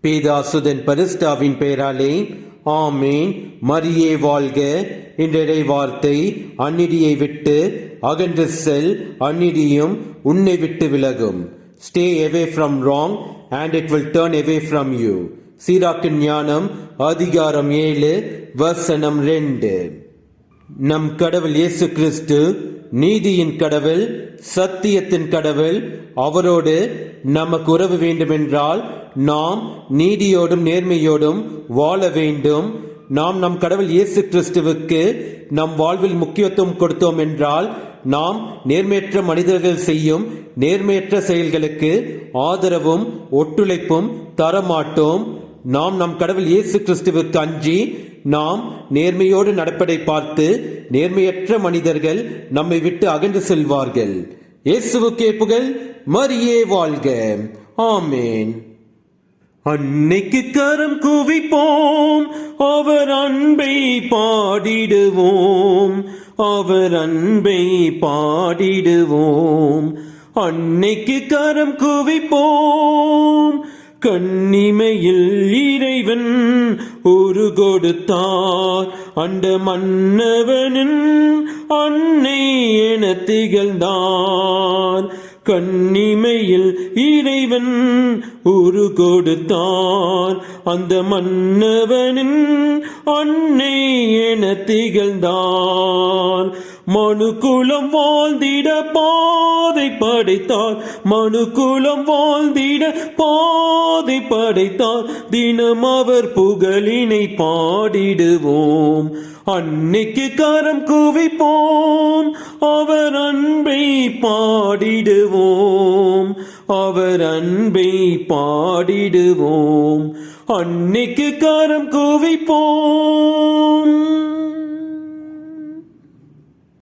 பேதாசுதன் பரிசுத்தாவின் பெயராலே ஆமேன். மரியே வாழ்க. இன்றைய வார்த்தை, அந்நிதியை விட்டு அகன்று செல், அந்நிதியும் உன்னை விட்டு விலகும். Stay away from wrong and it will turn away from you. சீராக்கின் ஞானம் அதிகாரம் 7 வசனம் 2. நம் கடவுள் இயேசு கிறிஸ்து நீதியின் கடவுள், சத்தியத்தின் கடவுள். அவரோடு நமக்கு உறவு வேண்டுமென்றால் நாம் நீதியோடும் நேர்மையோடும் வாழ வேண்டும். நாம் நம் கடவுள் இயேசு கிறிஸ்துவுக்கு நம் வாழ்வில் முக்கியத்துவம் கொடுத்தோம் என்றால் நாம் நேர்மையற்ற மனிதர்கள் செய்யும் நேர்மையற்ற செயல்களுக்கு ஆதரவும் ஒத்துழைப்பும் தரமாட்டோம். நாம் நம் கடவுள் இயேசு கிறிஸ்துவுக்கு அஞ்சி நாம் நேர்மையோடு நடப்பதை பார்த்து நேர்மையற்ற மனிதர்கள் நம்மை விட்டு அகன்று செல்வார்கள். இயேசுவுக்கே புகழ். மரியே வாழ்க. ஆமேன். அன்னைக்கு கரம் குவிப்போம், அவர் அன்பை பாடிடுவோம், அவர் அன்பை பாடிடுவோம். அன்னைக்கு கரம் குவிப்போம், கண்ணிமையில் இறைவன் ஒரு கொடுத்தார், அண்ட மன்னவனின் அன்னை என திகழ்ந்தார். கண்ணிமையில் இறைவன் ஒரு கொடுத்தார், அந்த மன்னவனின் அன்னை என திகழ்ந்தார். மனுக்குலம் வாழ்ந்திட பாதை படைத்தார், மனுக்குலம் வாழ்ந்திட பாதை படைத்தார். தினம் அவர் புகழினை பாடிடுவோம், அன்னைக்கு கரம் குவிப்போம், அவர் அன்பை பாடிடுவோம், அவர் அன்பை பாடிடுவோம். அன்னைக்கு கரம் குவிப்போம்.